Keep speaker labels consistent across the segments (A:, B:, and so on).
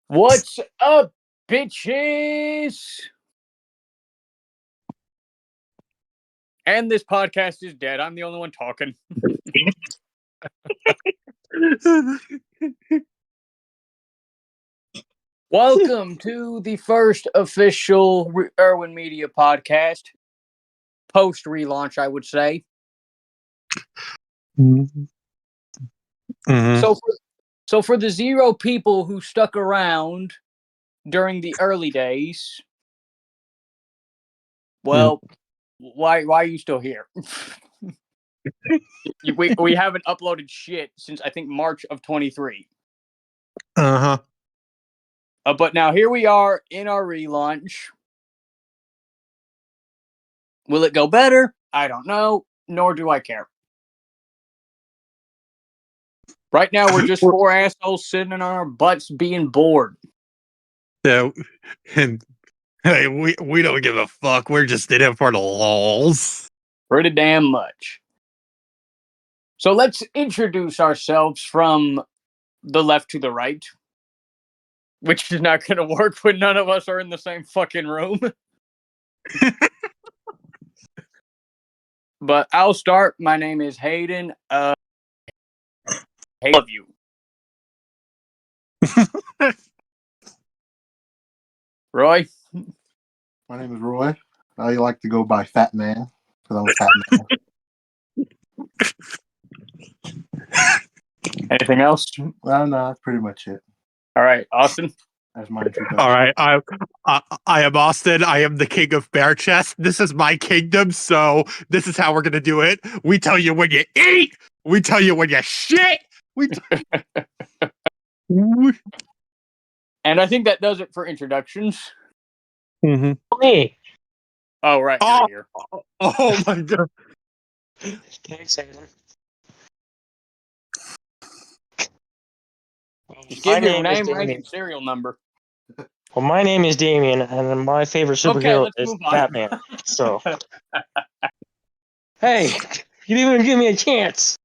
A: What's up, bitches? And this podcast is dead. I'm the only one talking. Welcome to the first official Irwin Media podcast. Post-relaunch, I would say.
B: Mm-hmm.
A: So for the zero people who stuck around during the early days, well, why are you still here? we haven't uploaded shit since I think March of 23. But now here we are in our relaunch. Will it go better? I don't know, nor do I care. Right now, we're just four assholes sitting on our butts being bored.
B: Yeah, and hey, we don't give a fuck. We're just in it for the lols.
A: Pretty damn much. So let's introduce ourselves from the left to the right, which is not going to work when none of us are in the same fucking room. But I'll start. My name is Hayden. Hey, love you. Roy?
C: My name is Roy. I like to go by Fat Man because I'm a fat man.
A: Anything else?
C: Well, no, that's pretty much it.
A: All right, Austin.
C: That's my introduction.
B: All right, I am Austin. I am the king of Bear Chest. This is my kingdom, so this is how we're gonna do it. We tell you when you eat. We tell you when you shit.
A: And I think that does it for introductions.
B: Mm-hmm.
D: Me.
A: Oh, right.
B: Oh,
A: Here.
B: Oh my god.
D: Thanks, Hayden.
A: Just give your name, rank, and serial number.
D: Well, my name is Damien, and my favorite superhero is Batman. So, hey, you didn't even give me a chance.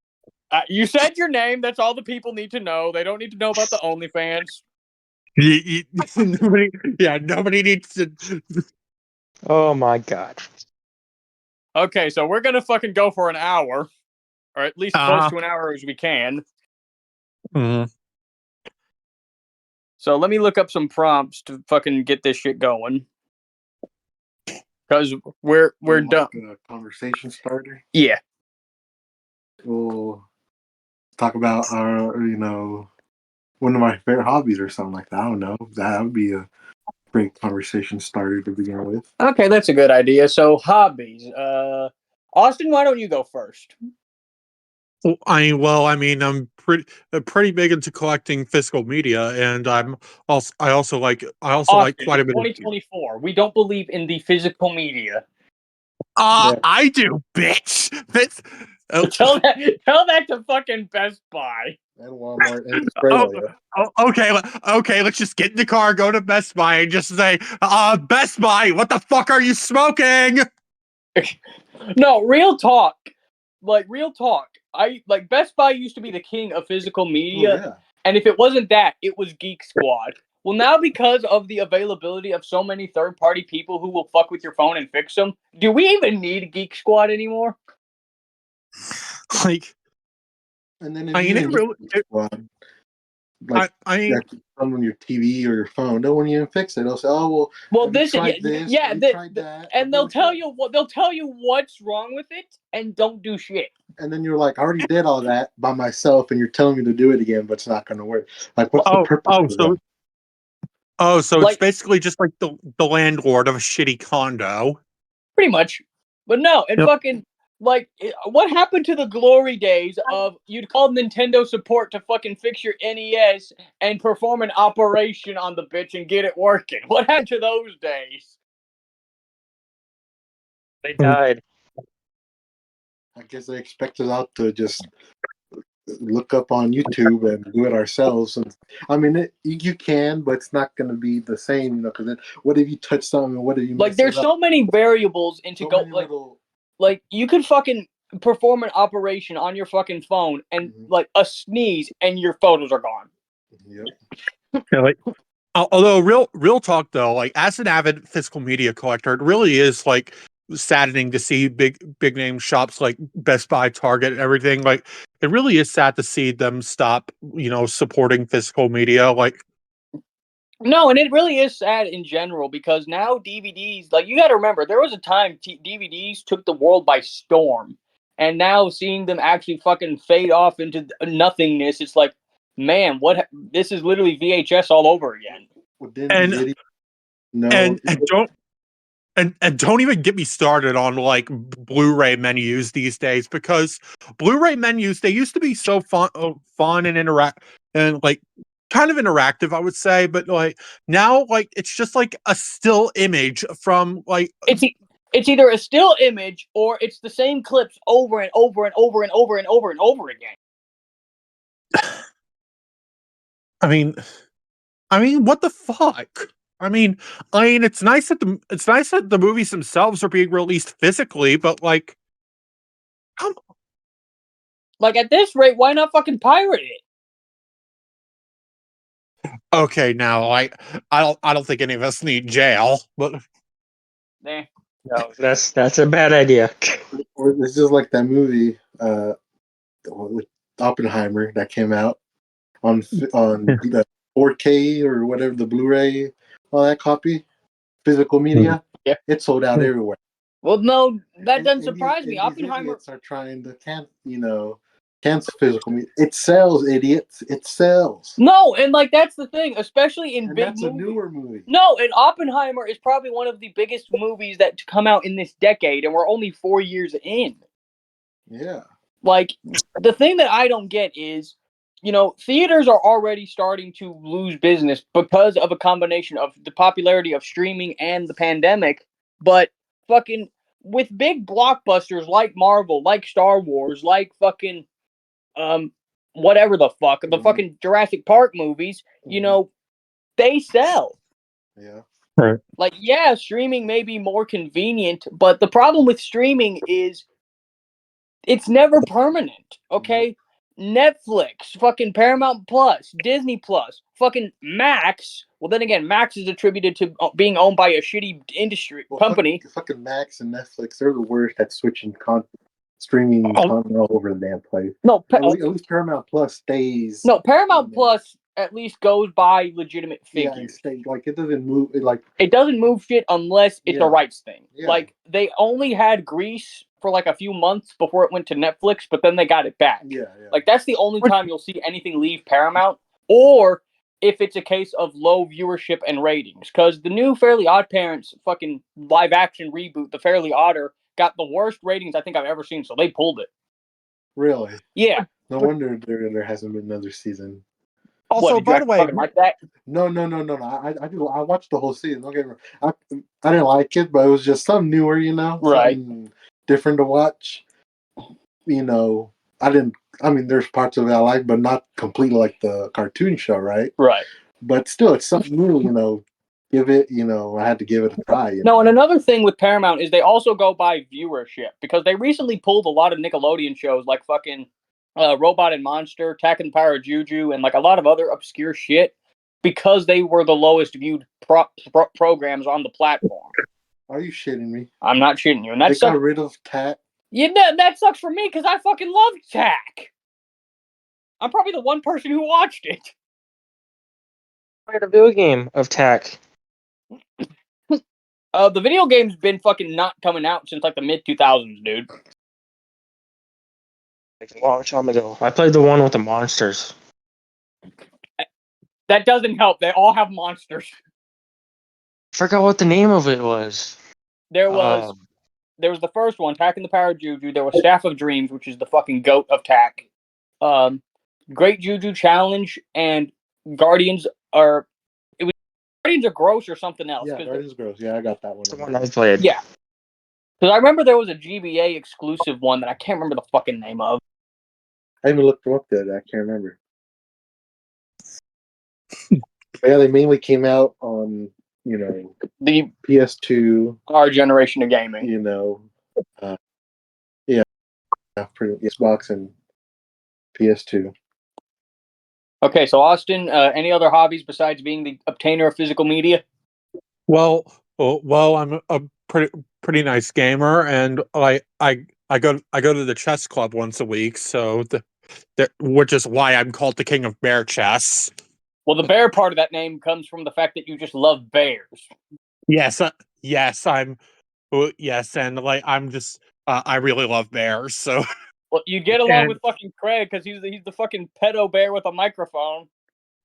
A: You said your name. That's all the people need to know. They don't need to know about the OnlyFans.
B: Nobody needs to.
D: Oh my god.
A: Okay, so we're gonna fucking go for an hour, or at least close to an hour as we can.
B: Mm-hmm.
A: So let me look up some prompts to fucking get this shit going. Because we're done.
C: A conversation starter.
A: Yeah.
C: We'll talk about our, one of my favorite hobbies or something like that. I don't know. That would be a great conversation starter to begin with.
A: Okay, that's a good idea. So hobbies. Austin, why don't you go first?
B: I'm pretty big into collecting physical media, and I also like
A: Austin,
B: quite a bit.
A: 2024. We don't believe in the physical media.
B: I do, bitch.
A: Tell that to fucking Best Buy
C: and Walmart and Australia.
B: Okay. Let's just get in the car, go to Best Buy, and just say, Best Buy, what the fuck are you smoking?
A: No, real talk. Real talk. Best Buy used to be the king of physical media, and if it wasn't that, it was Geek Squad. Well, now because of the availability of so many third-party people who will fuck with your phone and fix them, do we even need Geek Squad anymore?
C: And then on your TV or your phone, don't want you to fix it. They'll say, "Oh,
A: well, tried that," and they'll tell you what's wrong with it, and don't do shit.
C: And then you're like, "I already did all that by myself, and you're telling me to do it again, but it's not going to work." Like, what's the purpose?
B: So it's basically just like the landlord of a shitty condo.
A: Pretty much, but no, and fucking. What happened to the glory days of you'd call Nintendo support to fucking fix your NES and perform an operation on the bitch and get it working? What happened to those days?
D: They died.
C: I guess they expect us out to just look up on YouTube and do it ourselves. And I mean, you can, but it's not going to be the same, because then what if you touch something? What if you
A: there's so many variables into you could fucking perform an operation on your fucking phone and a sneeze and your photos are gone.
C: Yep.
B: Although real talk though, like as an avid physical media collector, it really is like saddening to see big name shops like Best Buy, Target, and everything. Like it really is sad to see them stop, supporting physical media. Like
A: No, and it really is sad in general because now DVDs, like you got to remember, there was a time DVDs took the world by storm, and now seeing them actually fucking fade off into nothingness, it's like, man, this is literally VHS all over again.
B: and
C: No,
B: and don't even get me started on like Blu-ray menus these days, because Blu-ray menus, they used to be so fun and interact and like kind of interactive, I would say, but like now, like it's just like a still image from like
A: it's either a still image or it's the same clips over and over and over and over and over and over again.
B: I mean, what the fuck? I mean, it's nice that the movies themselves are being released physically, but like, come on.
A: Like at this rate, why not fucking pirate it?
B: Okay, now I don't think any of us need jail, but
A: Nah.
D: No, that's a bad idea.
C: It's just like that movie, with Oppenheimer that came out on the 4K or whatever, the Blu-ray, all that copy, physical media.
A: Yeah,
C: it sold out everywhere.
A: Well, no, that doesn't surprise me. Oppenheimer
C: are trying to cancel physical media. It sells, idiots. It sells.
A: No, and like that's the thing, especially in big
C: that's
A: movies.
C: A newer movie.
A: No, and Oppenheimer is probably one of the biggest movies that come out in this decade, and we're only 4 years in.
C: Yeah.
A: Like the thing that I don't get is, theaters are already starting to lose business because of a combination of the popularity of streaming and the pandemic. But fucking with big blockbusters like Marvel, like Star Wars, like fucking whatever the fuck, the fucking Jurassic Park movies, they sell.
C: Yeah.
B: Right.
A: Like, yeah, streaming may be more convenient, but the problem with streaming is it's never permanent, okay? Netflix, fucking Paramount Plus, Disney Plus, fucking Max. Well, then again, Max is attributed to being owned by a shitty company.
C: Fucking Max and Netflix, they're the worst at switching streaming content all over the damn place.
A: No,
C: at least Paramount Plus stays.
A: No, Paramount Plus at least goes by legitimate figures.
C: Yeah, it stays, like it doesn't move.
A: It doesn't move shit unless it's a rights thing.
C: Yeah.
A: Like they only had Grease for like a few months before it went to Netflix, but then they got it back.
C: Yeah.
A: Like that's the only time you'll see anything leave Paramount, or if it's a case of low viewership and ratings. Because the new Fairly Odd Parents fucking live action reboot, The Fairly Odder, got the worst ratings I think I've ever seen, so they pulled it.
C: Really?
A: Yeah.
C: No wonder there hasn't been another season.
B: Also, by the way,
A: like that?
C: No. I watched the whole season. Don't get me wrong. I didn't like it, but it was just something newer,
A: right?
C: Something different to watch. There's parts of it I like, but not completely like the cartoon show, right?
A: Right.
C: But still, it's something new. Give it, I had to give it a try.
A: No, and another thing with Paramount is they also go by viewership because they recently pulled a lot of Nickelodeon shows like fucking Robot and Monster, Attack and the Power of Juju, and like a lot of other obscure shit because they were the lowest viewed programs on the platform.
C: Are you shitting me?
A: I'm not shitting you. And
C: they got rid of TAC.
A: Yeah, that sucks for me because I fucking loved TAC. I'm probably the one person who watched it.
D: I played a video game of TAC.
A: The video game's been fucking not coming out since like the mid 2000s, dude.
D: Like a long time ago. I played the one with the monsters.
A: That doesn't help. They all have monsters.
D: I forgot what the name of it was.
A: There was the first one, Tack and the Power of Juju. There was Staff of Dreams, which is the fucking goat of Tack. Great Juju Challenge and Guardians are. It was Guardians of Gross or something else.
C: Yeah, Guardians of Gross. Yeah, I got that one.
D: That's the one I played.
A: Yeah. Because I remember there was a GBA exclusive one that I can't remember the fucking name of.
C: I even looked them up there. I can't remember. Yeah, they mainly came out on,
A: the
C: PS2.
A: Our generation of gaming.
C: Pretty Xbox and PS2.
A: Okay, so Austin, any other hobbies besides being the obtainer of physical media?
B: Well, I'm a pretty nice gamer, and I go to the chess club once a week, so which is why I'm called the king of bear chess.
A: Well, the bear part of that name comes from the fact that you just love bears.
B: Yes, yes, yes, and like I'm just I really love bears, so
A: Well, you get along
B: and
A: with fucking Craig because he's the fucking pedo bear with a microphone.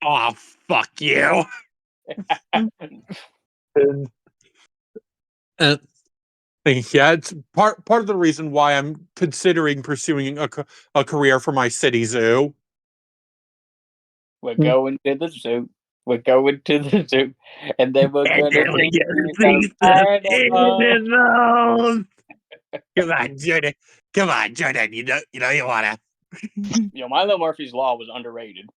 B: oh fuck you. and, and yeah, it's part of the reason why I'm considering pursuing a career for my city zoo.
A: We're going to the zoo. We're going to the zoo, and then we're gonna see some animals.
B: Come on, Jordan. Come on, Jordan. You know you wanna.
A: Milo Murphy's Law was underrated.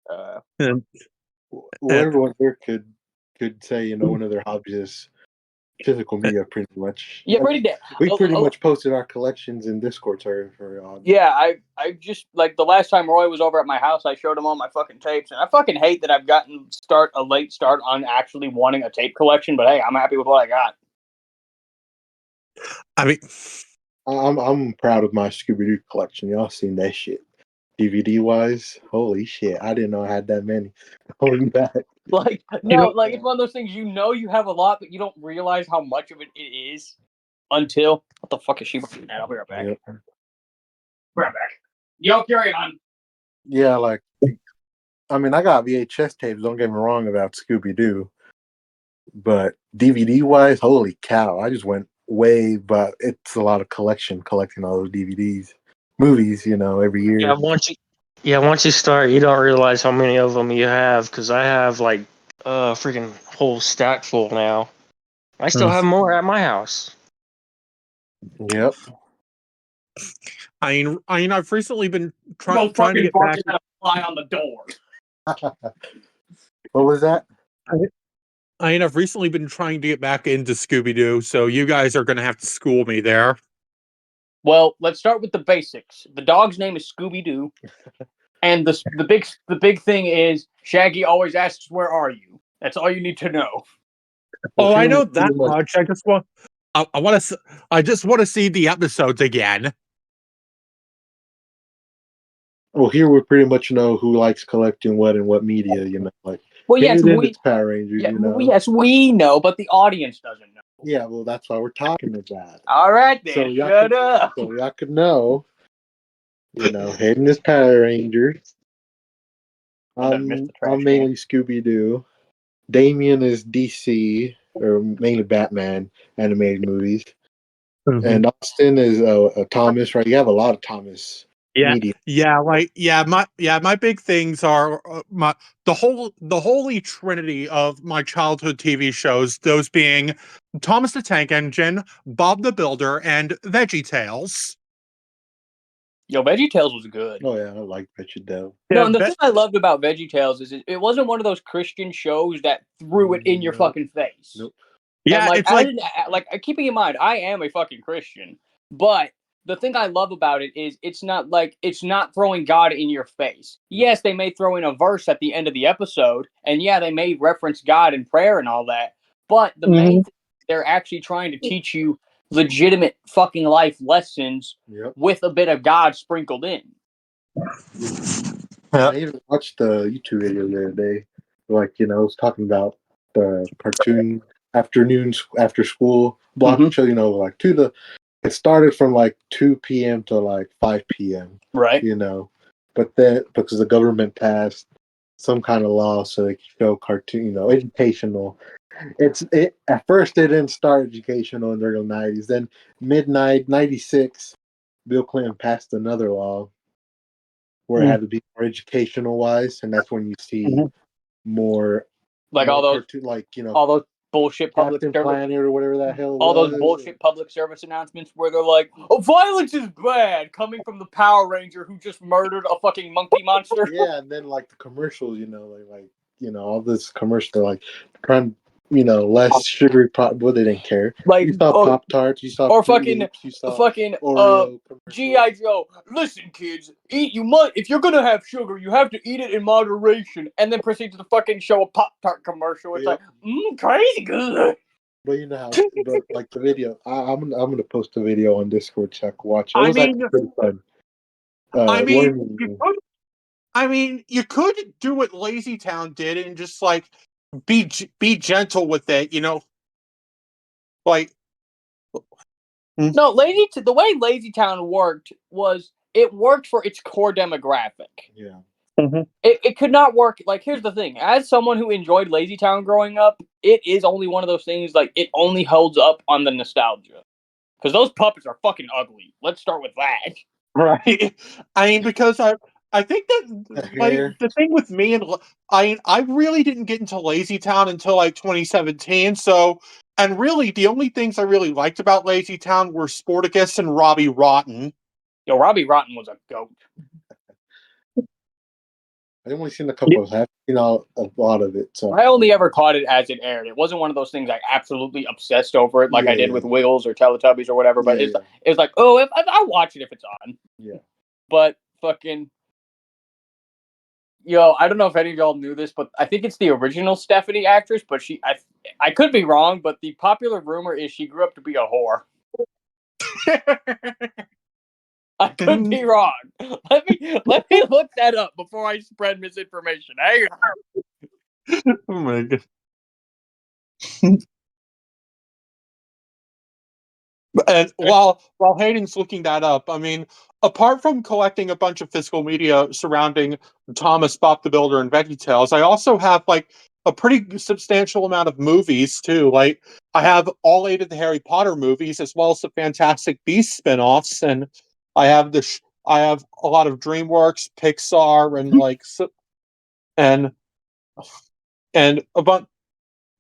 C: Well, everyone here could say, one of their hobbies is physical media, pretty much.
A: Yeah, pretty damn.
C: We pretty much posted our collections in Discord server for
A: Yeah, I just like the last time Roy was over at my house, I showed him all my fucking tapes, and I fucking hate that I've gotten a late start on actually wanting a tape collection. But hey, I'm happy with what I got.
B: I mean,
C: I'm proud of my Scooby Doo collection. Y'all seen that shit? DVD wise, holy shit! I didn't know I had that many. Holding back.
A: Like no, like it's one of those things you have a lot, but you don't realize how much of it is until what the fuck is she looking at? I'll be right back.
C: Yep.
A: Right back. Yo, carry on.
C: Yeah, like I mean, I got VHS tapes. Don't get me wrong about Scooby Doo, but DVD wise, holy cow! I just went way, but it's a lot of collecting all those DVDs, movies. Every year.
D: Once you start, you don't realize how many of them you have. Because I have like a freaking whole stack full now. I still have more at my house.
C: Yep.
B: I mean, I've recently been
A: trying
B: to get back.
A: Fly on the door.
C: What was that?
B: I mean, I've recently been trying to get back into Scooby Doo, so you guys are going to have to school me there.
A: Well, let's start with the basics. The dog's name is Scooby Doo, and the big thing is Shaggy always asks, "Where are you?" That's all you need to know.
B: Well, I know that much. I just want to see the episodes again.
C: Well, here we pretty much know who likes collecting what and what media. Like.
A: Well, yes,
C: it's Power Rangers.
A: Yeah, yes, we know, but the audience doesn't know.
C: Yeah, well, that's why we're talking about it.
A: All right, then. Shut up.
C: So y'all could know. Hayden is Power Rangers. I'm mainly Scooby Doo. Damien is DC, or mainly Batman animated movies. Mm-hmm. And Austin is Thomas, right? You have a lot of Thomas. Media.
B: My big things are the holy trinity of my childhood TV shows. Those being Thomas the Tank Engine, Bob the Builder, and VeggieTales.
A: Yo, VeggieTales was good.
C: Oh yeah, I like VeggieTales.
A: No, and the thing I loved about VeggieTales is it wasn't one of those Christian shows that threw it in your fucking face.
C: Nope.
A: Yeah, it's keeping in mind, I am a fucking Christian, but the thing I love about it is it's not throwing God in your face. Yes, they may throw in a verse at the end of the episode, and yeah, they may reference God in prayer and all that, but the main thing, they're actually trying to teach you legitimate fucking life lessons with a bit of God sprinkled in.
C: I even watched the YouTube video the other day. It was talking about the cartoon afternoons after school block show, it started from 2 p.m. to 5 p.m.
A: Right.
C: But then because the government passed some kind of law so they could show cartoon, educational. At first it didn't start educational in the early 90s. Then midnight 96, Bill Clinton passed another law where it had to be more educational wise, and that's when you see more
A: all those
C: cartoon,
A: all those bullshit public
C: service Planet or whatever that hell
A: all those bullshit public service announcements where they're like, "Oh, violence is bad," coming from the Power Ranger who just murdered a fucking monkey monster.
C: Yeah, and then the commercials, all this commercial, they're trying less sugary pop. Well, they didn't care.
A: Like
C: You saw Pop Tarts, you saw
A: or
C: Fruit
A: fucking
C: Loops, you saw
A: fucking
C: Oreo
A: GI Joe. Listen, kids, if you're gonna have sugar, you have to eat it in moderation, and then proceed to the fucking show a Pop Tart commercial. It's like, crazy good.
C: But you know how, but like the video, I'm gonna post a video on Discord. Check, watch. It
B: I
C: was
B: mean,
C: actually pretty fun.
B: You could do what Lazy Town did and just like be gentle with it, like.
A: No, the way Lazy Town worked was it worked for its core demographic.
C: Yeah.
B: Mm-hmm.
A: It could not work. Like, here's the thing: as someone who enjoyed Lazy Town growing up, it is only one of those things. Like, it only holds up on the nostalgia because those puppets are fucking ugly. Let's start with that.
B: Right. I mean, because I think that like the thing with me and I really didn't get into Lazy Town until like 2017. So, and really the only things I really liked about Lazy Town were Sporticus and Robbie Rotten.
A: Yo, Robbie Rotten was a goat.
C: I've only seen a couple of that, a lot of it. So
A: I only ever caught it as it aired. It wasn't one of those things I absolutely obsessed over it like I did with Wiggles or Teletubbies or whatever. But it was like, oh, if I'll watch it if it's on.
C: Yeah.
A: But fucking, yo, I don't know if any of y'all knew this, but I think it's the original Stephanie actress. But I could be wrong, but the popular rumor is she grew up to be a whore. I could be wrong. Let me look that up before I spread misinformation. Hang on.
B: Oh my god. And while Hayden's looking that up, I mean, apart from collecting a bunch of physical media surrounding Thomas, Bob the Builder, and VeggieTales, I also have like a pretty substantial amount of movies too. Like I have all 8 of the Harry Potter movies, as well as the Fantastic Beasts spin-offs, and I have I have a lot of DreamWorks, Pixar, and like and a bunch.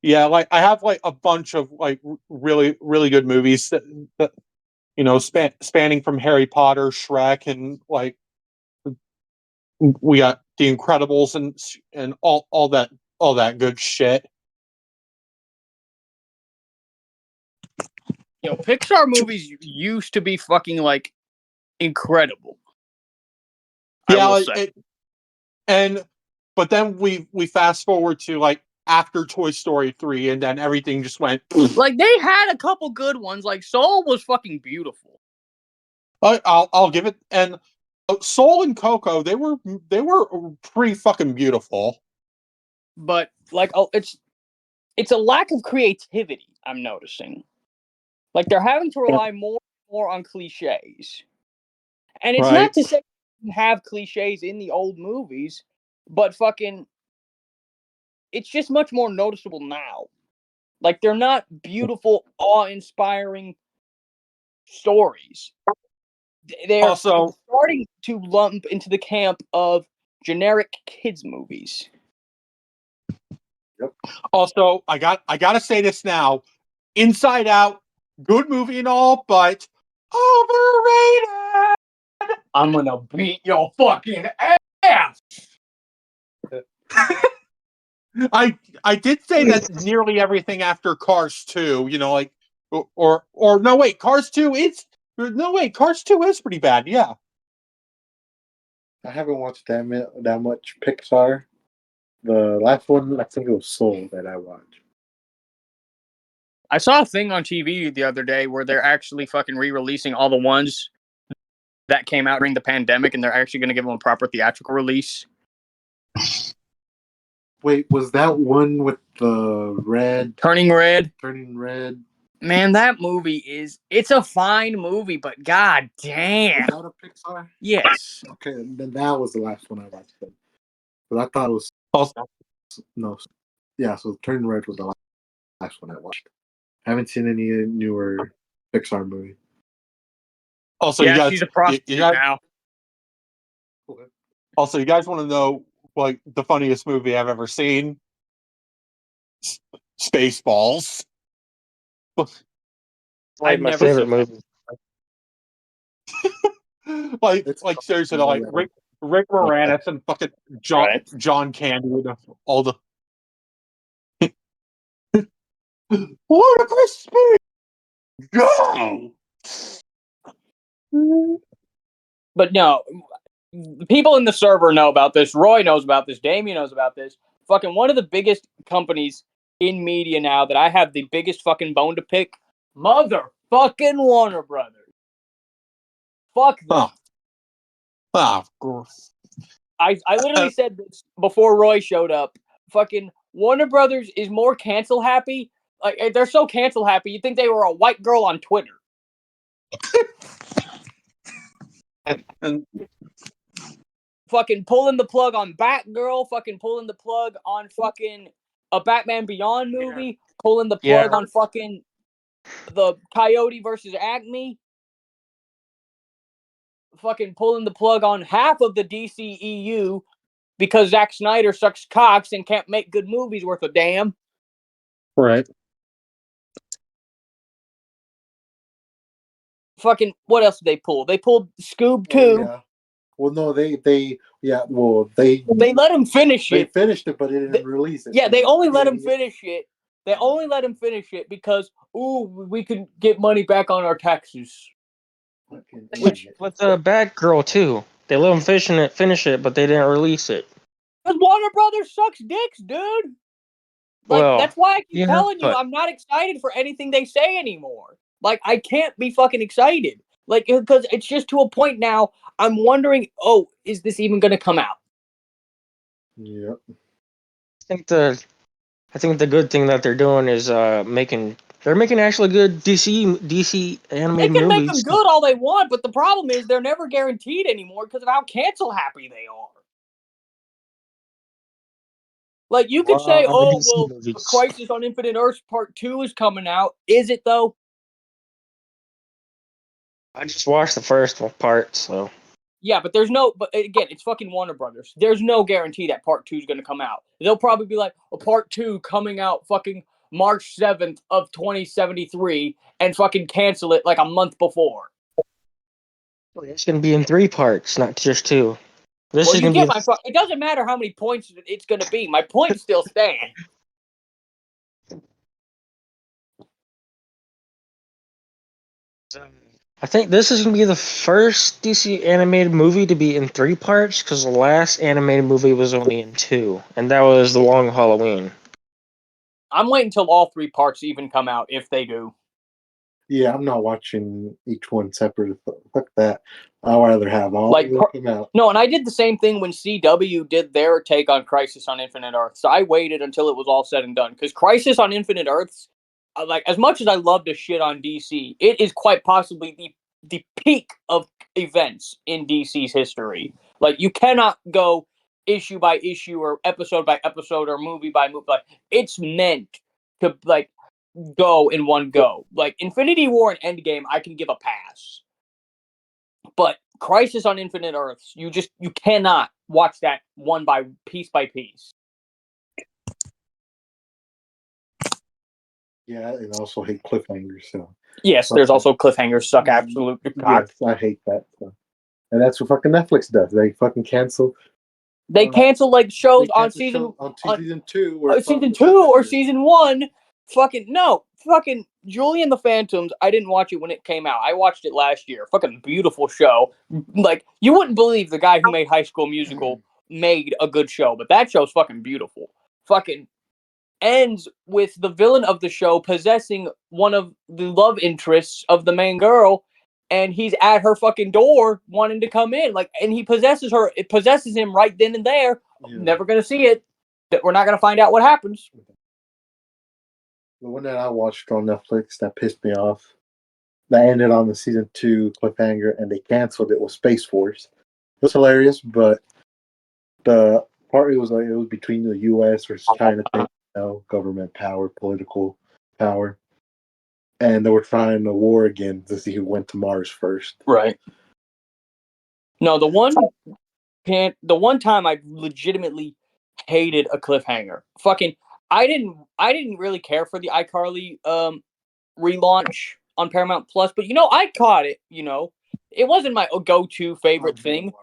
B: Yeah, like I have like a bunch of like really really good movies that spanning from Harry Potter, Shrek, and like we got The Incredibles and all that good shit.
A: Yo, Pixar movies used to be fucking like incredible.
B: Yeah, but then we fast forward to like after Toy Story 3, and then everything just went.
A: Like they had a couple good ones. Like Soul was fucking beautiful.
B: I'll give it. And Soul and Coco, they were pretty fucking beautiful.
A: But like, it's a lack of creativity. I'm noticing. Like they're having to rely more on cliches, and it's not to say you have cliches in the old movies, but fucking, it's just much more noticeable now. Like they're not beautiful, awe-inspiring stories. They're
B: also
A: starting to lump into the camp of generic kids movies.
C: Yep.
B: Also, I gotta say this now. Inside Out, good movie and all, but overrated.
A: I'm gonna beat your fucking ass.
B: I did say that nearly everything after Cars 2, like or no wait, Cars 2 Cars 2 is pretty bad, yeah.
C: I haven't watched that much Pixar. The last one, I think it was Soul that I watched.
A: I saw a thing on TV the other day where they're actually fucking re-releasing all the ones that came out during the pandemic, and they're actually going to give them a proper theatrical release.
C: Wait, was that one with the red?
A: Turning Red?
C: Turning Red.
A: Man, that movie it's a fine movie, but god damn.
C: Is that a Pixar?
A: Yes.
C: Okay, then that was the last one I watched. But I thought it was... No. Yeah, so Turning Red was the last one I watched. I haven't seen any newer Pixar movie.
B: Also,
A: yeah,
B: you guys,
A: she's a prostitute now.
B: Also, you guys want to know like the funniest movie I've ever seen? Spaceballs.
D: Like my favorite movie.
B: like seriously, like Rick Moranis and fucking John Candy, all the. Ludicrous speed. Go.
A: But no, people in the server know about this. Roy knows about this. Damien knows about this. Fucking one of the biggest companies in media now that I have the biggest fucking bone to pick. Motherfucking Warner Brothers. Fuck them.
B: Of course.
A: I literally said this before Roy showed up. Fucking Warner Brothers is more cancel happy. Like, they're so cancel happy, you'd think they were a white girl on Twitter.
B: And
A: fucking pulling the plug on Batgirl, fucking pulling the plug on fucking a Batman Beyond movie, pulling the plug on fucking the Coyote versus Acme, fucking pulling the plug on half of the DCEU because Zack Snyder sucks cocks and can't make good movies worth a damn.
B: Right.
A: Fucking, what else did they pull? They pulled Scoob 2.
C: Oh, yeah. Well, no, they
A: let him finish
C: They
A: it.
C: finished it, but they didn't release it.
A: Yeah, they only let him finish it. They only let him finish it because, we could get money back on our taxes.
D: Which with the Batgirl too, they let him finish it, but they didn't release it.
A: Because Warner Brothers sucks dicks, dude. Like,
D: Well,
A: that's why I keep telling you
D: but
A: I'm not excited for anything they say anymore. Like, I can't be fucking excited. Like, because it's just to a point now, I'm wondering, is this even going to come out?
C: Yep.
D: I think the good thing that they're doing is making actually good DC animated
A: They can
D: movies.
A: make them good all they want, but the problem is they're never guaranteed anymore because of how cancel happy they are. Like, you could say, Crisis on Infinite Earths Part 2 is coming out. Is it, though?
D: I just watched the first part, so.
A: Yeah, but but again, it's fucking Warner Brothers. There's no guarantee that Part 2 is going to come out. They'll probably be like, Part 2 coming out fucking March 7th of 2073 and fucking cancel it like a month before.
D: It's going to be in 3 parts, not just 2.
A: It doesn't matter how many points it's going to be. My points still stand.
D: I think this is going to be the first DC animated movie to be in 3 parts, because the last animated movie was only in 2, and that was The Long Halloween.
A: I'm waiting until all 3 parts even come out, if they do.
C: Yeah, I'm not watching each one separate. Fuck that. I'd rather have all of them come out.
A: No, and I did the same thing when CW did their take on Crisis on Infinite Earths. I waited until it was all said and done, because Crisis on Infinite Earths, like, as much as I love to shit on DC, it is quite possibly the peak of events in DC's history. Like, you cannot go issue by issue or episode by episode or movie by movie. Like, it's meant to, like, go in one go. Like, Infinity War and Endgame, I can give a pass. But Crisis on Infinite Earths, you cannot watch that one by piece by piece.
C: Yeah, and I also hate cliffhangers. So
A: yes, there's also cliffhangers suck absolutely.
C: Yes, I hate that. So. And that's what fucking Netflix does. They fucking cancel.
A: They cancel like shows on season
C: 2
A: or season 2 or season 1. Fucking Julie and the Phantoms. I didn't watch it when it came out. I watched it last year. Fucking beautiful show. Like, you wouldn't believe the guy who made High School Musical made a good show, but that show's fucking beautiful. Fucking ends with the villain of the show possessing one of the love interests of the main girl, and he's at her fucking door wanting to come in. Like, and he possesses her. It possesses him right then and there. Yeah. Never gonna see it. We're not gonna find out what happens.
C: The one that I watched on Netflix that pissed me off, that ended on the season 2 cliffhanger, and they canceled it, was Space Force. It was hilarious, but the part it was between the U.S. versus China thing, government power, political power, and they were trying to war again to see who went to Mars first.
A: Right. No, the one time I legitimately hated a cliffhanger. Fucking, I didn't really care for the iCarly relaunch on Paramount Plus, but I caught it. It wasn't my go-to favorite thing.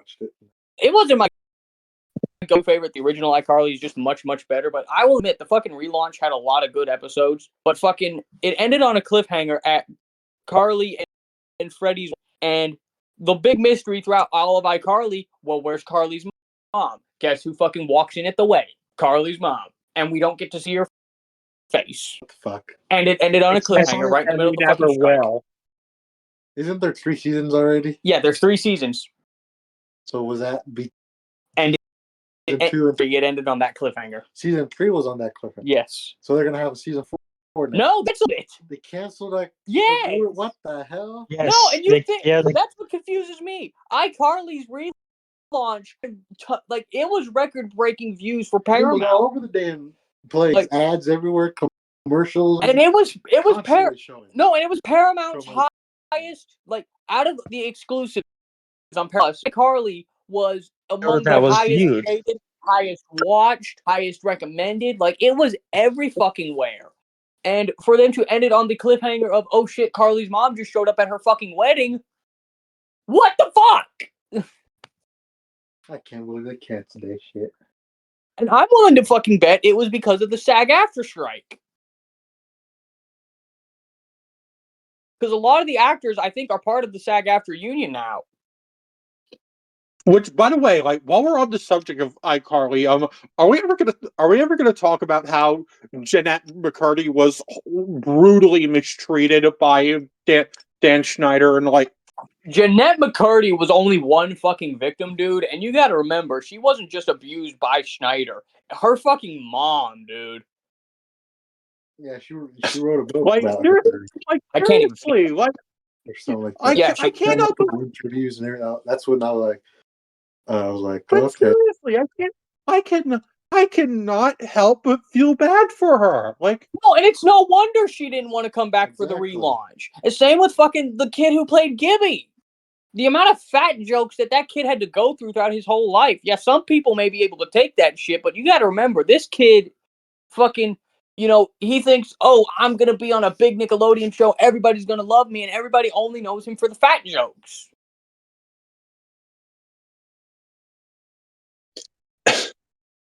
A: It wasn't my go favorite. The original iCarly is just much, much better. But I will admit, the fucking relaunch had a lot of good episodes. But fucking, it ended on a cliffhanger at Carly and Freddy's. And the big mystery throughout all of iCarly, well, where's Carly's mom? Guess who fucking walks in at the wedding? Carly's mom. And we don't get to see her face.
C: What the fuck?
A: And it ended on a cliffhanger right in the middle of the fucking strike.
C: Isn't there 3 seasons already?
A: Yeah, there's 3 seasons.
C: So was that
A: and
C: season 2 and
A: it ended on that cliffhanger.
C: Season 3 was on that cliffhanger.
A: Yes.
C: So they're gonna have a season 4 now.
A: No, that's it.
C: They canceled like.
A: Yeah.
C: What the hell?
D: Yes,
A: No, and you think
D: yeah,
A: that's what confuses me. iCarly's relaunch, like it was record-breaking views for Paramount.
C: It was all over the damn place, like, ads everywhere, commercials,
A: and it was
C: Paramount.
A: No, and it was Paramount's highest, like out of the exclusives on Paramount. iCarly was among the highest rated, highest watched, highest recommended. Like it was every fucking where. And for them to end it on the cliffhanger of, oh shit, Carly's mom just showed up at her fucking wedding. What the fuck?
C: I can't believe they canceled that shit.
A: And I'm willing to fucking bet it was because of the SAG-AFTRA strike. Because a lot of the actors, I think, are part of the SAG-AFTRA union now.
B: Which, by the way, like while we're on the subject of iCarly, are we ever gonna talk about how Jeanette McCurdy was brutally mistreated by Dan Schneider and like
A: Jeanette McCurdy was only one fucking victim, dude, and you gotta remember, she wasn't just abused by Schneider. Her fucking mom, dude.
C: Yeah, she wrote a book
B: like,
C: about her.
A: Like, I can't even see
B: like
C: or something like that.
A: Yeah,
C: I can't help interviews and everything. That's when I was like,
B: but
C: okay.
B: Seriously, I cannot help but feel bad for her. Like,
A: no, and it's no wonder she didn't want to come back for the relaunch. And same with fucking the kid who played Gibby. The amount of fat jokes that kid had to go throughout his whole life. Yeah, some people may be able to take that shit, but you got to remember, this kid fucking, you know, he thinks, oh, I'm going to be on a big Nickelodeon show. Everybody's going to love me, and everybody only knows him for the fat jokes.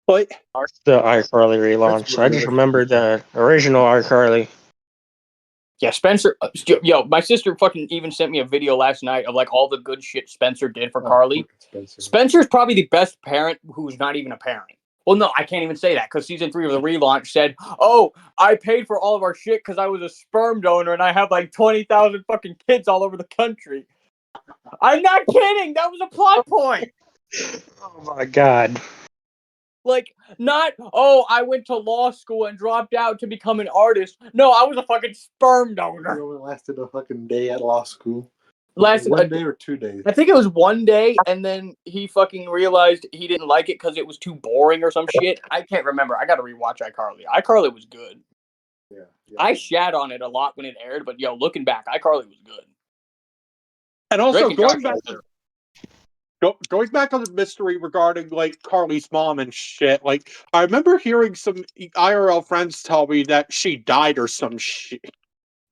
B: but
D: the iCarly relaunch. I just remember the original iCarly.
A: Yeah, Spencer. Yo, my sister fucking even sent me a video last night of like all the good shit Spencer did for Carly. Spencer's probably the best parent who's not even a parent. Well, no, I can't even say that because season 3 of the relaunch said, "Oh, I paid for all of our shit because I was a sperm donor and I have like 20,000 fucking kids all over the country." I'm not kidding. That was a plot point.
D: Oh my god.
A: Like, not, oh, I went to law school and dropped out to become an artist. No, I was a fucking sperm donor.
C: It only lasted a fucking day at law school.
A: Lasted
C: 1 day or 2 days?
A: I think it was 1 day, and then he fucking realized he didn't like it because it was too boring or some shit. I can't remember. I gotta rewatch iCarly. iCarly was good.
C: Yeah.
A: I shat on it a lot when it aired, but yo, looking back, iCarly was good.
B: And also going back on the mystery regarding like Carly's mom and shit, like I remember hearing some IRL friends tell me that she died or some shit.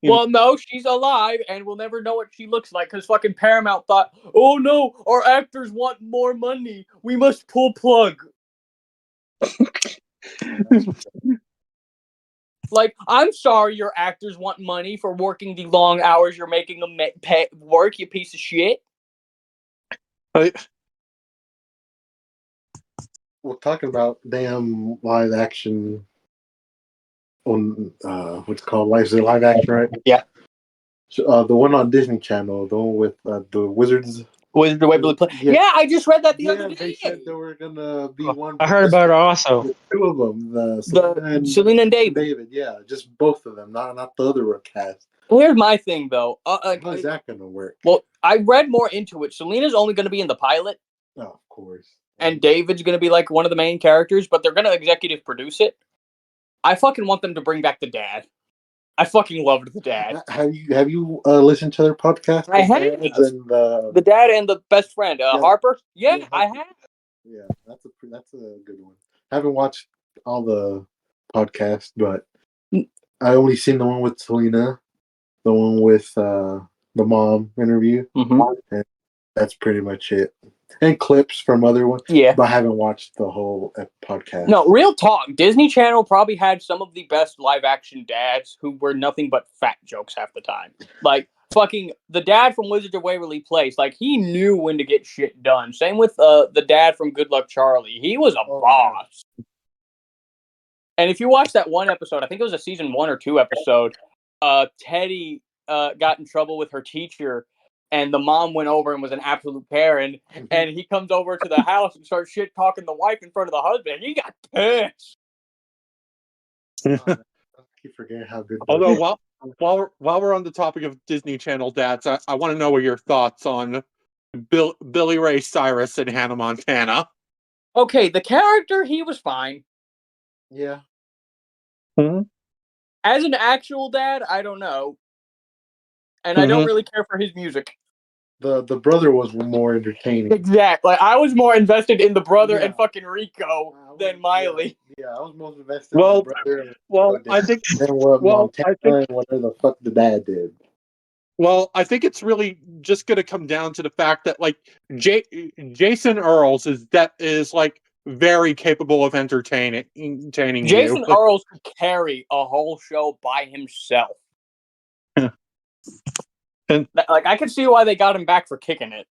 A: Well, no, she's alive, and we'll never know what she looks like because fucking Paramount thought, oh no, our actors want more money. We must pull plug. Like, I'm sorry your actors want money for working the long hours you're making them work, you piece of shit.
C: We're talking about damn live action on what's it called live action, right?
A: Yeah.
C: So, the one on Disney Channel, the one with the Wizards.
A: Wizards of Waverly Place. Yeah, I just read that the other day.
C: They said there were gonna be one.
D: I heard about it also.
C: 2 of them,
A: Selena and David.
C: David, yeah, just both of them, not the other cast.
A: Here's my thing, though.
C: How is that gonna work?
A: Well, I read more into it. Selena's only going to be in the pilot.
C: Oh, of course.
A: And David's going to be like one of the main characters, but they're going to executive produce it. I fucking want them to bring back the dad. I fucking loved the dad.
C: Have you listened to their podcast?
A: I have. The dad and the best friend, Harper. Yeah, I have.
C: Yeah, that's a good one. I haven't watched all the podcasts, but I only seen the one with Selena, the one with the mom interview, and that's pretty much it. and clips from other ones.
A: Yeah.
C: But I haven't watched the whole podcast.
A: No, real talk. Disney Channel probably had some of the best live action dads who were nothing but fat jokes half the time. Like, fucking the dad from Wizards of Waverly Place, like, he knew when to get shit done. Same with the dad from Good Luck Charlie. He was a boss. Yeah. And if you watch that one episode, I think it was a season 1 or 2 episode, Teddy got in trouble with her teacher, and the mom went over and was an absolute Karen, and he comes over to the house and starts shit talking the wife in front of the husband. He got pissed.
C: I keep forgetting how good.
B: Although while we're on the topic of Disney Channel dads, I want to know what your thoughts on Billy Ray Cyrus and Hannah Montana.
A: Okay, the character, he was fine.
C: Yeah.
B: Mm-hmm.
A: As an actual dad, I don't know. And I don't really care for his music.
C: The brother was more entertaining.
A: Exactly. Like, I was more invested in the brother and fucking Rico than Miley.
C: Yeah, I was most invested in the brother.
B: I think
C: Montana and whatever the fuck the dad did.
B: Well, I think it's really just going to come down to the fact that like Jason Earls is like very capable of entertaining
A: Jason Earls could carry a whole show by himself.
B: And
A: like, I can see why they got him back for kicking it.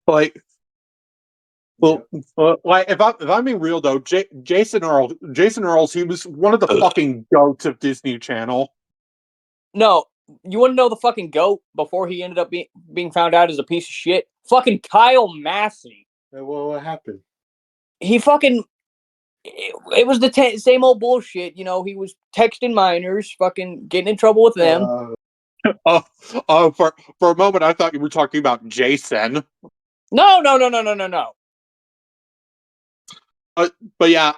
B: Like, like if I'm being real though, Jason Earls, he was one of the fucking goats of Disney Channel.
A: No, you want to know the fucking goat before he ended up being found out as a piece of shit? Fucking Kyle Massey.
C: Well, what happened?
A: He fucking... It was the same old bullshit, you know. He was texting minors, fucking getting in trouble with them.
B: For a moment, I thought you were talking about Jason.
A: No.
B: But yeah,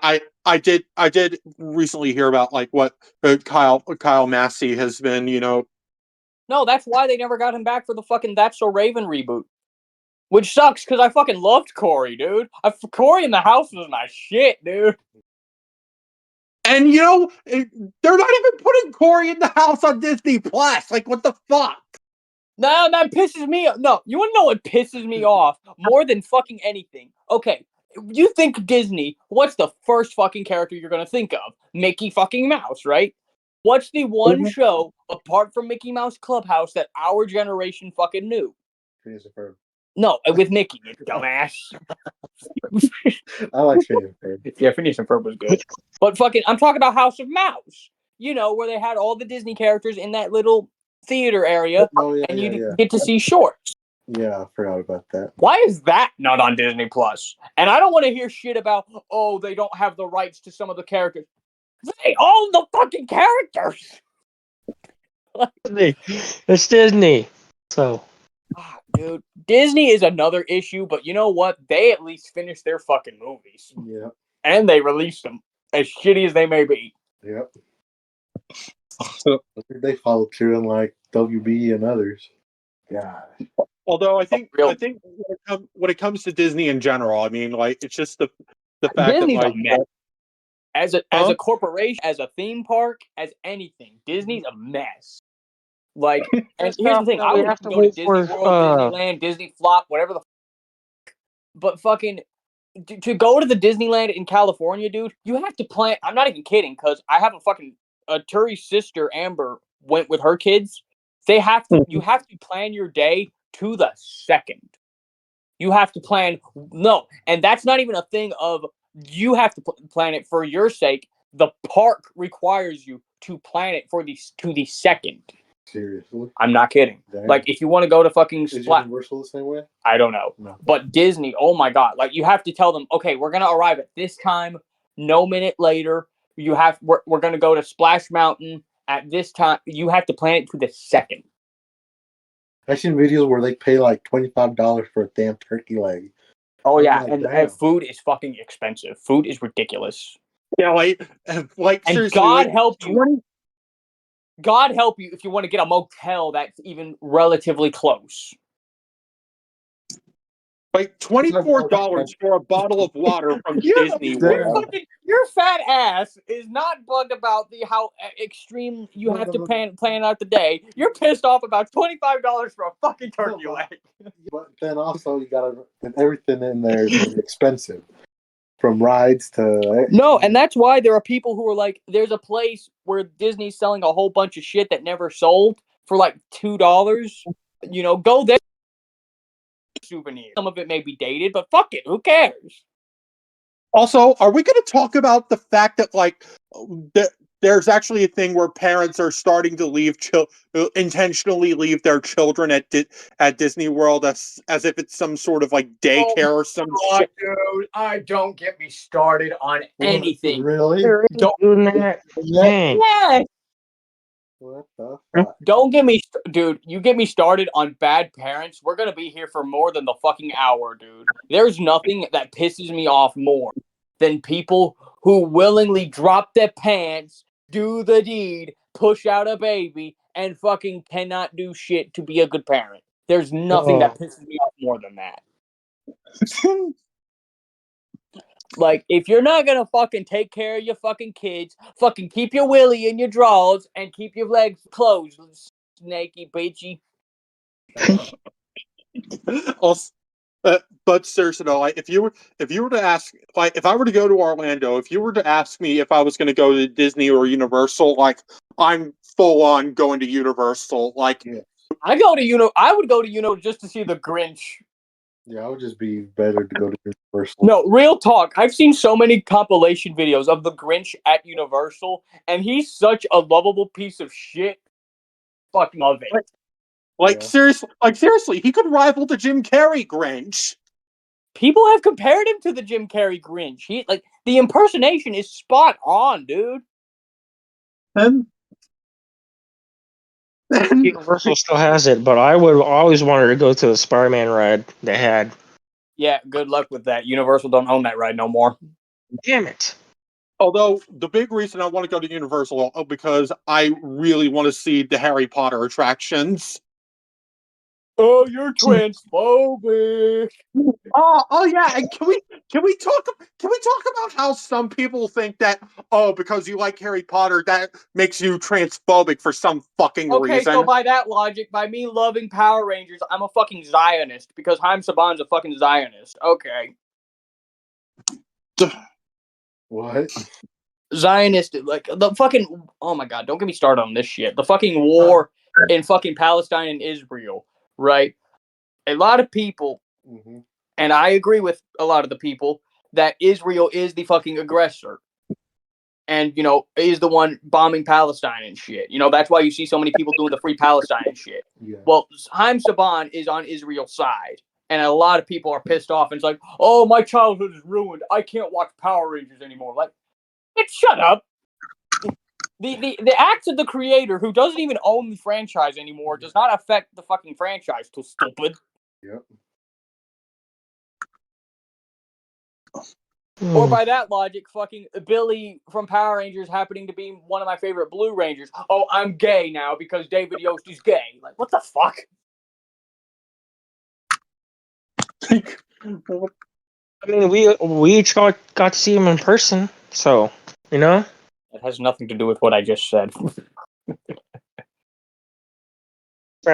B: I did recently hear about like what Kyle Massey has been, you know.
A: No, that's why they never got him back for the fucking That's So Raven reboot. Which sucks, because I fucking loved Corey, dude. Corey in the House was my shit, dude.
B: And, you know, they're not even putting Corey in the House on Disney Plus. Like, what the fuck?
A: No, that pisses me off. No, you want to know what pisses me off more than fucking anything? Okay, you think Disney, what's the first fucking character you're going to think of? Mickey fucking Mouse, right? What's the one show, apart from Mickey Mouse Clubhouse, that our generation fucking knew? No, with Mickey, you dumbass.
C: I like Phineas and Ferb.
A: Yeah, Phineas and Ferb was good. But fucking, I'm talking about House of Mouse. You know, where they had all the Disney characters in that little theater area, and you get to see shorts.
C: Yeah, I forgot about that.
A: Why is that not on Disney Plus? And I don't want to hear shit about, oh, they don't have the rights to some of the characters. They own the fucking characters.
D: It's Disney. So.
A: Dude, Disney is another issue, but you know what? They at least finish their fucking movies.
C: Yeah.
A: And they release them, as shitty as they may be.
C: Yep. They follow through in like WB and others. Yeah.
B: Although I think when it comes to Disney in general, I mean, like it's just the fact
A: Disney's
B: that like
A: as a corporation, as a theme park, as anything, Disney's a mess. Like, and here's the thing: I would have to go to Disney World, Disneyland, Disney Flop, whatever the. But fucking to go to the Disneyland in California, dude, you have to plan. I'm not even kidding, because I have a Turi's sister, Amber, went with her kids. They have to. You have to plan your day to the second. You have to plan. No, and that's not even a thing of you have to plan it for your sake. The park requires you to plan it to the second.
C: Seriously?
A: I'm not kidding. Damn. Like, if you want to go to fucking
C: Is Universal the same way?
A: I don't know.
C: No.
A: But Disney, oh my God. Like, you have to tell them, okay, we're going to arrive at this time, no minute later. We're going to go to Splash Mountain at this time. You have to plan it to the second.
C: I've seen videos where they pay like $25 for a damn turkey leg.
A: Oh, yeah. And food is fucking expensive. Food is ridiculous.
B: Yeah, like and seriously,
A: God help you. God help you if you want to get a motel that's even relatively close.
B: Like $24 for a bottle of water from Disney World.
A: Your fat ass is not bugged about how extreme you have to plan out the day. You're pissed off about $25 for a fucking turkey leg.
C: But then also you gotta, everything in there is gonna be expensive. From rides to...
A: No, and that's why there are people who are like, there's a place where Disney's selling a whole bunch of shit that never sold for like $2. You know, go there. Souvenir. Some of it may be dated, but fuck it, who cares?
B: Also, are we going to talk about the fact that like there's actually a thing where parents are starting to intentionally leave their children at Disney World as if it's some sort of like daycare or some shit?
A: Dude, don't get me started on anything.
C: Really?
A: Don't
D: doing that.
A: Yes.
C: What the fuck?
A: Don't get me, dude. You get me started on bad parents. We're gonna be here for more than the fucking hour, dude. There's nothing that pisses me off more than people who willingly drop their pants, do the deed, push out a baby, and fucking cannot do shit to be a good parent. There's nothing that pisses me off more than that. Like, if you're not gonna fucking take care of your fucking kids, fucking keep your willy in your drawers and keep your legs closed, snaky bitchy.
B: Also, but seriously though, like, if you were to ask, like, if I were to go to Orlando, if you were to ask me if I was going to go to Disney or Universal, like, I'm full on going to Universal. Like,
A: I would go to Universal just to see the Grinch.
C: Yeah, it would just be better to go to Universal.
A: No, real talk. I've seen so many compilation videos of the Grinch at Universal, and he's such a lovable piece of shit. Fuck, love it.
B: Seriously, he could rival the Jim Carrey Grinch.
A: People have compared him to the Jim Carrey Grinch. The impersonation is spot on, dude.
B: And
D: Universal still has it, but I would always wanted to go to the Spider-Man ride they had.
A: Yeah, good luck with that. Universal don't own that ride no more.
D: Damn it.
B: Although, the big reason I want to go to Universal is because I really want to see the Harry Potter attractions.
A: Oh, you're transphobic.
B: Oh yeah, and can we talk about how some people think that, oh, because you like Harry Potter, that makes you transphobic for some fucking reason?
A: Okay, so by that logic, by me loving Power Rangers, I'm a fucking Zionist because Haim Saban's a fucking Zionist. Okay.
C: What?
A: Zionist, like, the fucking, oh my god, don't get me started on this shit. The fucking war in fucking Palestine and Israel, right? A lot of people, and I agree with a lot of the people, that Israel is the fucking aggressor. And, you know, is the one bombing Palestine and shit. You know, that's why you see so many people doing the Free Palestine and shit. Yeah. Well, Haim Saban is on Israel's side. And a lot of people are pissed off. And it's like, oh, my childhood is ruined. I can't watch Power Rangers anymore. Like, shut up. The acts of the creator, who doesn't even own the franchise anymore, does not affect the fucking franchise. Too stupid.
C: Yep.
A: Or by that logic, fucking Billy from Power Rangers happening to be one of my favorite Blue Rangers. Oh, I'm gay now because David Yost is gay. Like, what the fuck?
D: I mean, we each got to see him in person, so, you know?
A: It has nothing to do with what I just said.
D: Trying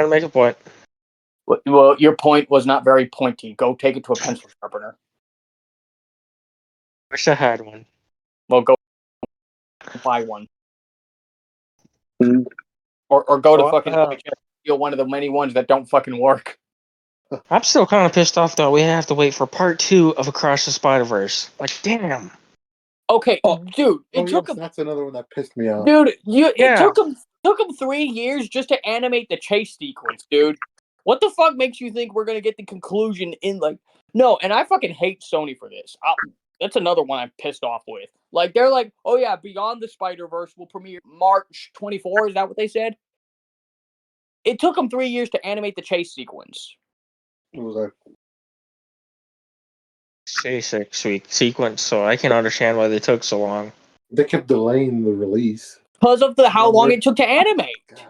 D: to make a point.
A: Well, your point was not very pointy. Go take it to a pencil sharpener.
D: Wish I had one.
A: Well, go buy one. Or go to fucking steal one of the many ones that don't fucking work.
D: I'm still kind of pissed off, though. We have to wait for part 2 of Across the Spider-Verse. Like, damn.
A: Okay, dude,
C: that's another one that pissed me off.
A: Dude, it took them 3 years just to animate the chase sequence, dude. What the fuck makes you think we're gonna get the conclusion in, like... No, and I fucking hate Sony for this. That's another one I'm pissed off with. Like, they're like, oh yeah, Beyond the Spider-Verse will premiere March 24. Is that what they said? It took them 3 years to animate the chase sequence.
C: It was like...
D: Chase sequence, so I can understand why they took so long.
C: They kept delaying the release.
A: Because of how long it took to animate. God.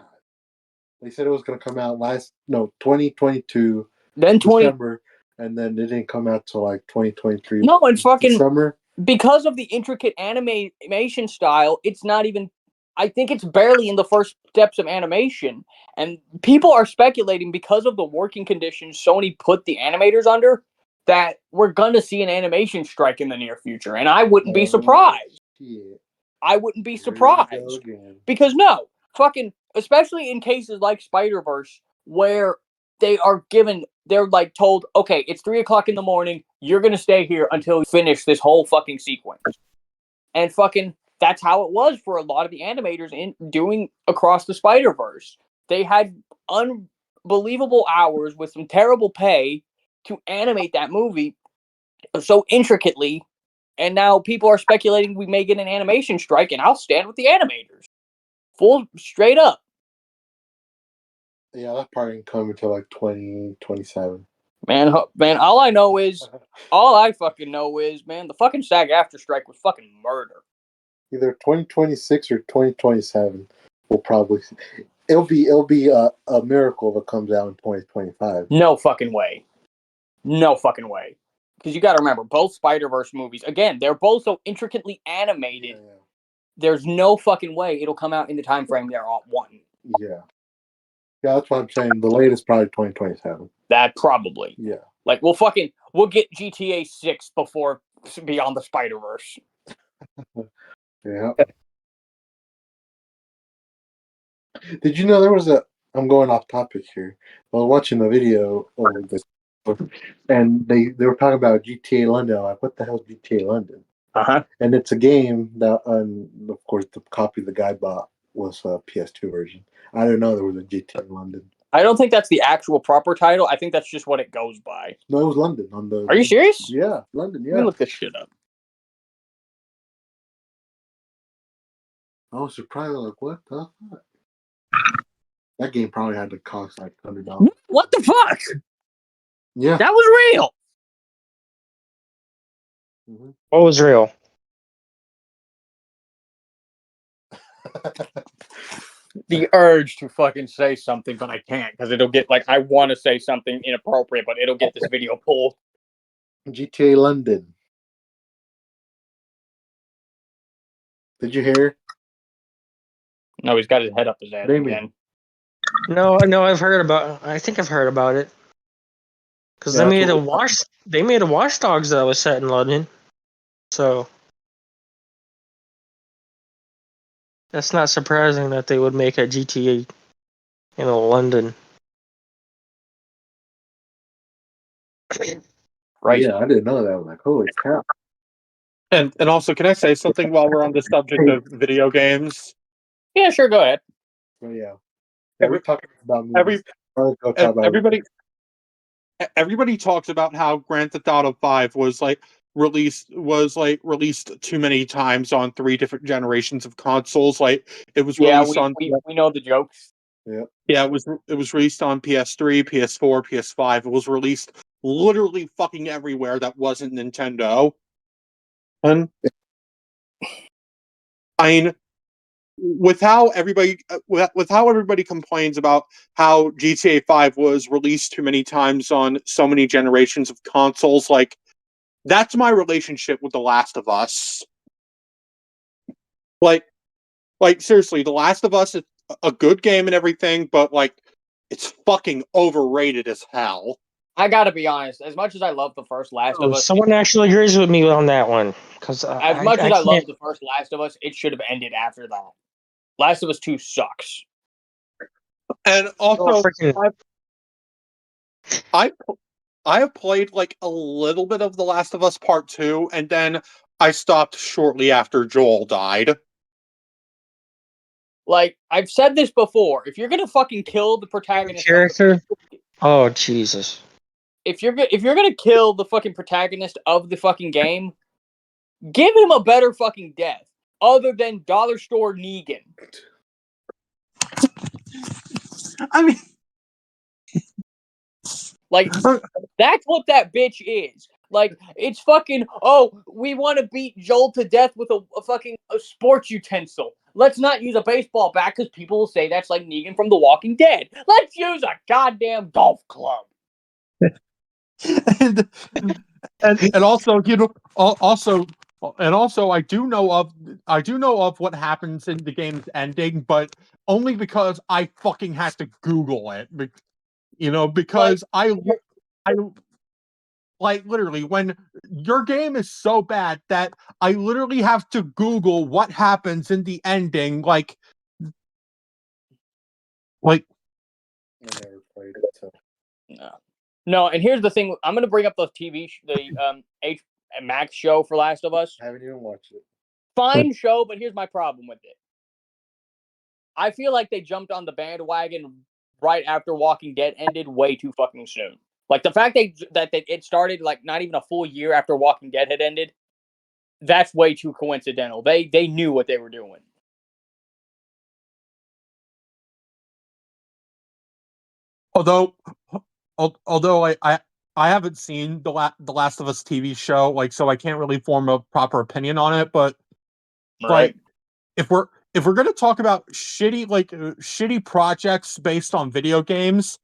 C: They said it was going to come out 2022.
A: Then
C: December. and then it didn't come out till like 2023.
A: No, and fucking
C: summer.
A: Because of the intricate animation style, it's not even. I think it's barely in the first steps of animation, and people are speculating because of the working conditions Sony put the animators under that we're gonna see an animation strike in the near future, and I wouldn't be surprised.
C: Shit.
A: I wouldn't be surprised because no, fucking, especially in cases like Spider-Verse where they're like told, okay, it's 3:00 in the morning, you're gonna stay here until you finish this whole fucking sequence, and fucking that's how it was for a lot of the animators in doing Across the Spider-Verse. They had unbelievable hours with some terrible pay to animate that movie so intricately. And now people are speculating we may get an animation strike, and I'll stand with the animators. Full straight up.
C: Yeah, that part ain't coming until like 2027.
A: Man, all I fucking know is, man, the fucking SAG-AFTRA strike was fucking murder.
C: Either 2026 or 2027. We'll probably see. It'll be a miracle if it comes out in 2025.
A: No fucking way. No fucking way. Because you got to remember, both Spider-Verse movies, again, they're both so intricately animated.
C: Yeah.
A: There's no fucking way it'll come out in the time frame they're all one.
C: Yeah. Yeah, that's what I'm saying. The latest probably 2027.
A: That probably.
C: Yeah.
A: Like, we'll get GTA 6 before Beyond the Spider-Verse.
C: Yeah. Did you know there was I'm going off topic here. I was watching a video over this, and they were talking about GTA London. I'm like, what the hell is GTA London?
A: Uh-huh.
C: And it's a game that, of course, the copy the guy bought was a PS2 version. I didn't know there was a GTA London.
A: I don't think that's the actual proper title. I think that's just what it goes by.
C: No, it was London on the.
A: Are you serious?
C: Yeah, London. Yeah.
A: Let me look this shit up.
C: I was surprised. Like, what the fuck? That game probably had to cost like $100.
A: What the fuck?
C: Yeah.
A: That was real.
C: Mm-hmm.
D: What was real?
A: The urge to fucking say something, but I can't because it'll get like I want to say something inappropriate, but it'll get this video pulled.
C: GTA London. Did you hear?
A: No, he's got his head up his ass again.
D: No, I think I've heard about it. Because they made a Watch Dogs that was set in London. So that's not surprising that they would make a GTA in London.
A: Right.
C: Yeah, I didn't know that. I was like, holy crap.
B: And also, can I say something while we're on the subject of video games?
A: Yeah, sure, go ahead.
C: So, yeah. We're talking about movies.
B: Everybody talks about how Grand Theft Auto 5 was released too many times on 3 different generations of consoles. Like it was released on.
A: We know the jokes.
C: Yeah.
B: Yeah, it was released on PS3, PS4, PS5. It was released literally fucking everywhere that wasn't Nintendo. And I mean, with how everybody complains about how GTA 5 was released too many times on so many generations of consoles, like that's my relationship with The Last of Us. Like seriously, The Last of Us is a good game and everything, but like it's fucking overrated as hell.
A: I gotta be honest. As much as I love the first Last of Us,
D: someone actually agrees with me on that one. Because
A: as much as I love the first Last of Us, it should have ended after that. Last of Us 2 sucks.
B: And also, I have played like a little bit of The Last of Us Part 2, and then I stopped shortly after Joel died.
A: Like, I've said this before, if you're gonna fucking kill the protagonist
D: character, oh Jesus.
A: If you're gonna kill the fucking protagonist of the fucking game, give him a better fucking death, other than Dollar Store Negan.
B: I mean,
A: like that's what that bitch is. Like it's fucking. Oh, we want to beat Joel to death with a fucking sports utensil. Let's not use a baseball bat because people will say that's like Negan from The Walking Dead. Let's use a goddamn golf club.
B: and, and also, I do know of what happens in the game's ending, but only because I fucking had to Google it. Because I like literally when your game is so bad that I literally have to Google what happens in the ending. Like
C: I never played it. So.
A: No, and here's the thing. I'm gonna bring up the H Max show for Last of Us.
C: I haven't even watched it.
A: Fine show, but here's my problem with it. I feel like they jumped on the bandwagon right after Walking Dead ended way too fucking soon. Like the fact that it started like not even a full year after Walking Dead had ended, that's way too coincidental. They knew what they were doing.
B: Although I haven't seen the Last of Us TV show, like, so I can't really form a proper opinion on it. But
A: Right.
B: like, if we're gonna talk about shitty projects based on video games,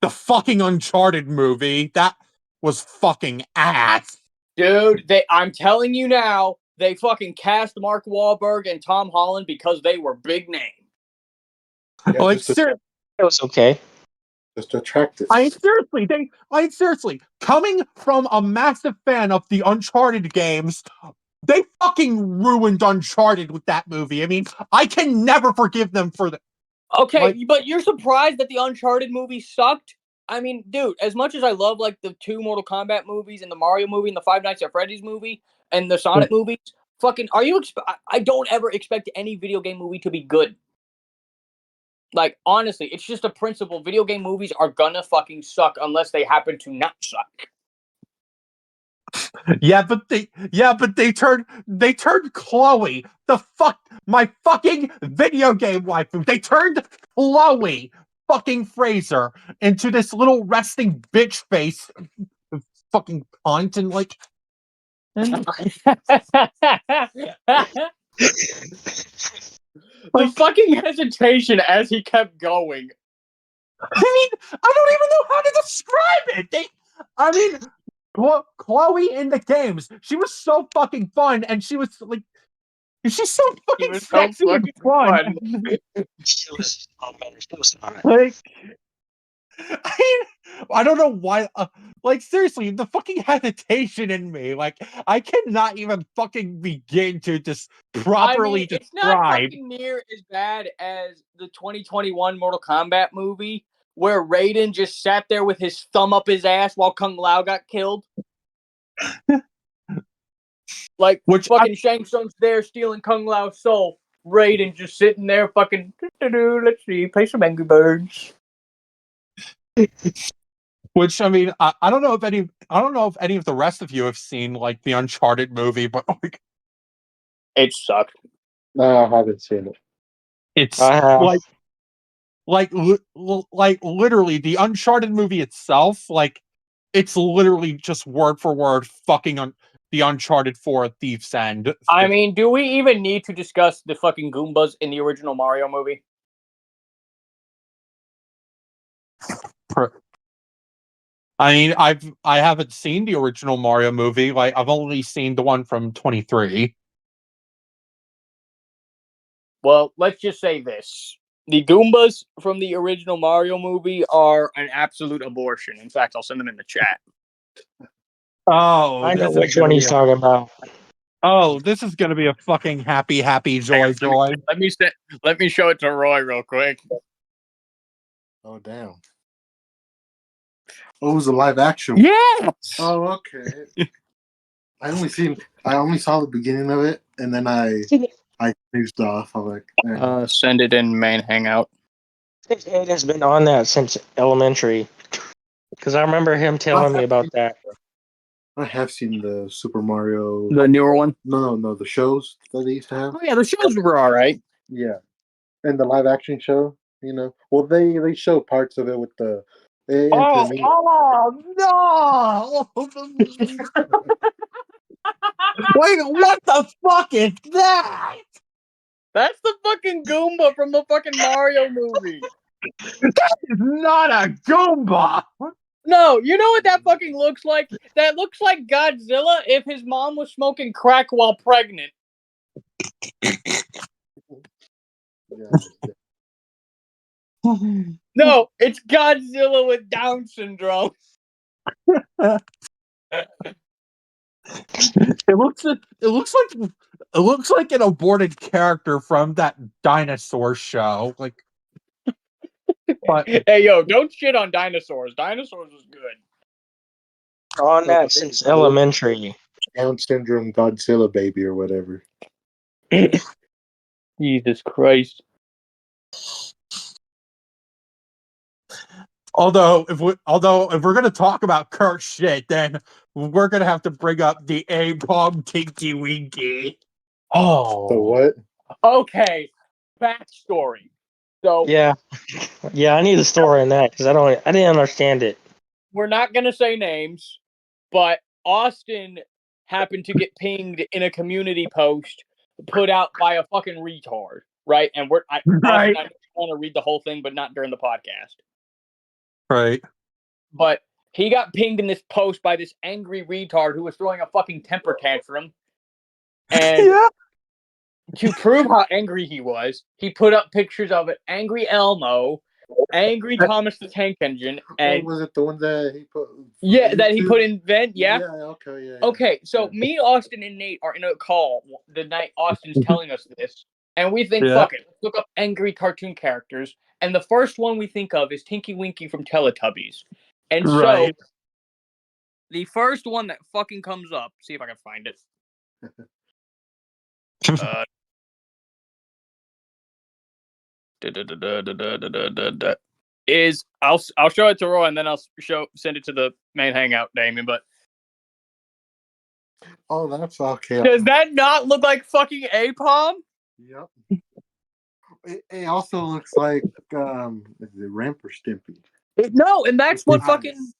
B: the fucking Uncharted movie, that was fucking ass.
A: Dude, I'm telling you now, they fucking cast Mark Wahlberg and Tom Holland because they were big name.
C: Yeah,
B: Like,
D: It was okay.
C: just attractive.
B: Seriously, coming from a massive fan of the Uncharted games, they fucking ruined Uncharted with that movie. I mean, I can never forgive them for that.
A: Okay, but you're surprised that the Uncharted movie sucked? I mean, dude, as much as I love like the 2 Mortal Kombat movies and the Mario movie and the Five Nights at Freddy's movie and the Sonic movies, fucking, I don't ever expect any video game movie to be good. Like, honestly, it's just a principle. Video game movies are gonna fucking suck unless they happen to not suck.
B: Yeah, but they turned Chloe, my fucking video game waifu. They turned Chloe fucking Fraser into this little resting bitch face fucking cunt, and like
A: The fucking hesitation as he kept going.
B: I mean, I don't even know how to describe it. Chloe in the games, she was so fucking fun, and she's so fucking sexy and fun.
D: She was hot.
B: Like, I don't know why. Like, seriously, the fucking hesitation in me. Like, I cannot even fucking begin to just properly
A: it's not
B: describe.
A: fucking near as bad as the 2021 Mortal Kombat movie where Raiden just sat there with his thumb up his ass while Kung Lao got killed. Like, fucking Shang Tsung's there stealing Kung Lao's soul. Raiden just sitting there fucking, let's see, play some Angry Birds.
B: Which, I mean, I don't know if any of the rest of you have seen like the Uncharted movie, but like,
A: it sucked.
C: No, I haven't seen it.
B: It's like literally the Uncharted movie itself, like, it's literally just word for word fucking on the Uncharted 4 Thief's End.
A: I mean, do we even need to discuss the fucking Goombas in the original Mario movie?
B: I mean, I haven't seen the original Mario movie. Like, I've only seen the one from 23.
A: Well, let's just say this. The Goombas from the original Mario movie are an absolute abortion. In fact, I'll send them in the chat.
B: Oh,
D: I know which one he's talking about.
B: Oh, this is gonna be a fucking happy, joy.
A: Let me show it to Roy real quick.
C: Oh, damn. Oh, it was a live action.
B: Yes.
C: Oh, okay. I only saw the beginning of it, and then I snoozed off. I'm like,
A: send it in main hangout.
D: It has been on that since elementary. Because I remember him telling me about that.
C: I have seen the Super Mario.
A: The newer one?
C: No, the shows that they used to have.
A: Oh, yeah, the shows were all right.
C: Yeah. And the live action show, Well, they show parts of it with the.
B: Oh no! Wait, what the fuck is that?
A: That's the fucking Goomba from the fucking Mario movie.
B: That is not a Goomba.
A: No, you know what that fucking looks like? That looks like Godzilla if his mom was smoking crack while pregnant. No, it's Godzilla with Down syndrome.
B: It looks like an aborted character from that dinosaur show. Like, but
A: Hey, yo, don't shit on dinosaurs. Dinosaurs was good.
D: On that since elementary.
C: Down syndrome Godzilla baby or whatever.
A: Jesus Christ.
B: although if we're gonna talk about Kurt shit, then we're gonna have to bring up the A-bomb Tinky Winky.
A: Oh.
C: The what?
A: Okay. Backstory. So
D: Yeah, I need a story on that because I didn't understand it.
A: we're not gonna say names, but Austin happened to get pinged in a community post put out by a fucking retard, right? And
B: Right.
A: Austin, I want to read the whole thing, but not during the podcast.
B: Right.
A: But he got pinged in this post by this angry retard who was throwing a fucking temper tantrum. And
B: Yeah.
A: to prove how angry he was, he put up pictures of it. Angry Elmo, angry Thomas the Tank Engine, and
C: was it the one that he put?
A: Yeah, that he put in vent. Yeah.
C: Yeah. Okay. Yeah.
A: Okay. So me, Austin, and Nate are in a call the night Austin's telling us this, and we think, fuck it, let's look up angry cartoon characters, and the first one we think of is Tinky Winky from Teletubbies, and so the first one that fucking comes up. See if I can find it. Is I'll show it to Roy and then I'll send it to the main hangout, Damien. But
C: that's okay.
A: Does that not look like fucking Apom?
C: Yep. It also looks like is it Ramp or Stimpy?
A: No, and that's what fucking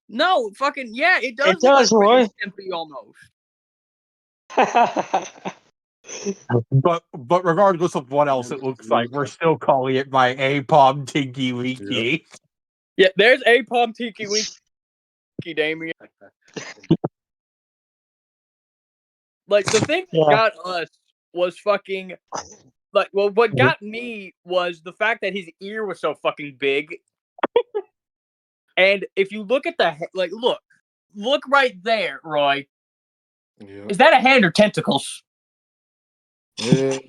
A: yeah, it does.
D: It does,
A: look like
D: Roy.
A: Stimpy almost.
B: But regardless of what else it looks like, we're still calling it my A-bomb Tinky Winky.
A: Yeah, there's Apom Tinky Winky, Damien. Like the thing that got us was fucking what got me was the fact that his ear was so fucking big. And if you look at look right there, Roy.
C: Yeah.
A: Is that a hand or tentacles?
C: It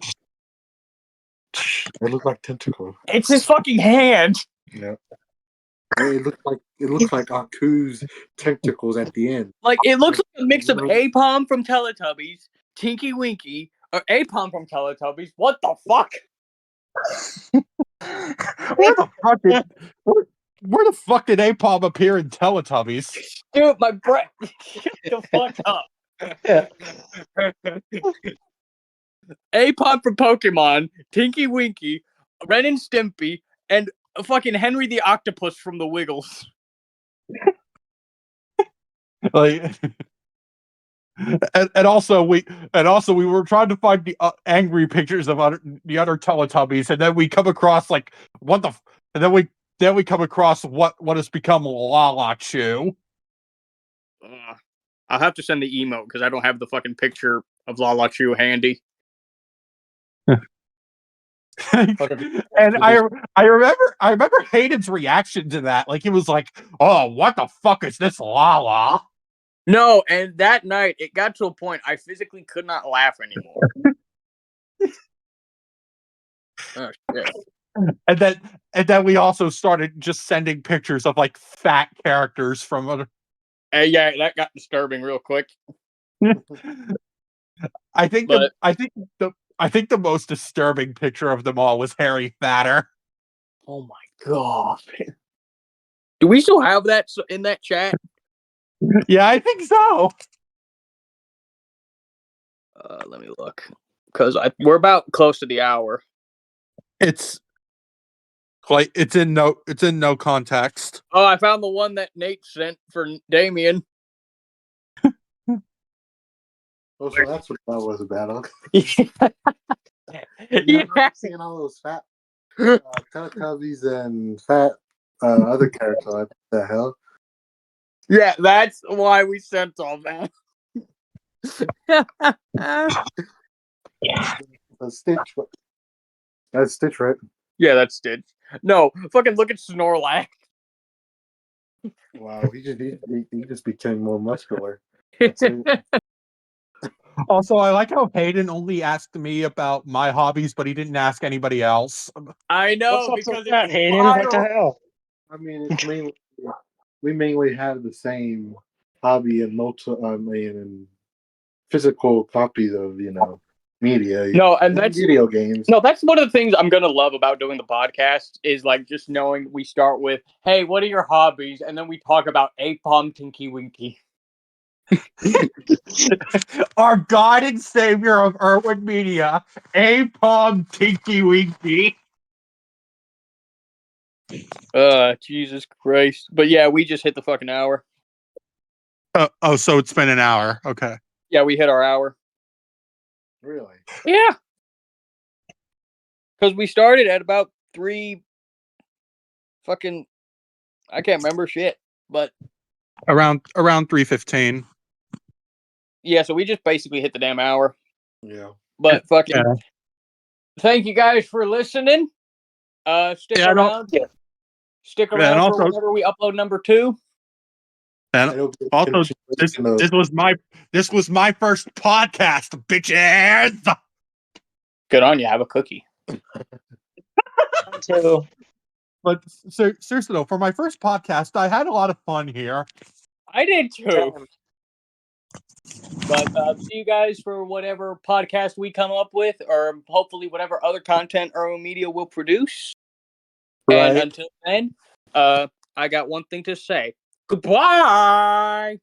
C: looks like tentacle.
A: It's his fucking hand.
C: Yeah. It looks like Aku's tentacles at the end.
A: Like it looks like a mix of Apom from Teletubbies, Tinky Winky, or Apom from Teletubbies. What the fuck?
B: Where the fuck did Apom appear in Teletubbies?
A: Dude, my breath. Shut the fuck up. Apom from Pokemon, Tinky Winky, Ren and Stimpy, and fucking Henry the Octopus from the Wiggles.
B: Like, and also we were trying to find the angry pictures of the other Teletubbies, and then we come across and then we come across what has become Lala Chew.
A: I'll have to send the emote because I don't have the fucking picture of Lala Chew handy.
B: And I remember Hayden's reaction to that. Like he was like, "Oh, what the fuck is this Lala?"
A: No, and that night it got to a point I physically could not laugh anymore. Oh shit.
B: And then we also started just sending pictures of like fat characters from other.
A: Hey, yeah, that got disturbing real quick.
B: I think the most disturbing picture of them all was Harry Fatter.
A: Oh my god! Do we still have that in that chat?
B: Yeah, I think so.
A: Let me look because we're about close to the hour.
B: It's in no context.
A: Oh, I found the one that Nate sent for Damien.
C: Oh, so that's what that was about.
A: Yeah.
C: Seeing all those fat Teletubbies and fat other characters. Like, what the hell?
A: Yeah, that's why we sent all that.
C: That's Stitch. That's Stitch, right?
A: Yeah, that's Stitch. No, fucking look at Snorlax.
C: Wow, he just became more muscular. That's it.
B: Also, I like how Hayden only asked me about my hobbies, but he didn't ask anybody else.
A: I know
D: What's up
A: because
D: with that,
A: it's
D: Hayden? What the
A: viral.
D: hell?
C: I mean, it's mainly we mainly have the same hobby and and physical copies of media,
A: No, and that's
C: video games.
A: no, that's one of the things I'm gonna love about doing the podcast is like just knowing we start with, "Hey, what are your hobbies?" and then we talk about Apom Tinky Winky.
B: Our God and Savior of Irwin Media, Apom Tinky Winky.
A: Jesus Christ! But yeah, we just hit the fucking hour.
B: Oh, so it's been an hour. Okay.
A: Yeah, we hit our hour.
C: Really?
A: Yeah, because we started at about 3. Fucking, I can't remember shit, but
B: Around 3:15.
A: yeah, so we just basically hit the damn hour.
C: Yeah.
A: But fucking,
B: Yeah.
A: thank you guys for listening. Stick
B: Yeah,
A: around. Stick
B: and
A: around for
B: also,
A: whenever we upload number 2.
C: I
B: and
C: hope
B: also, this was my first podcast, bitches.
A: Good on you. Have a cookie.
D: So,
B: But seriously though, for my first podcast, I had a lot of fun here.
A: I did too. But see you guys for whatever podcast we come up with, or hopefully whatever other content Earl Media will produce.
C: Right.
A: And until then, I got one thing to say. Goodbye.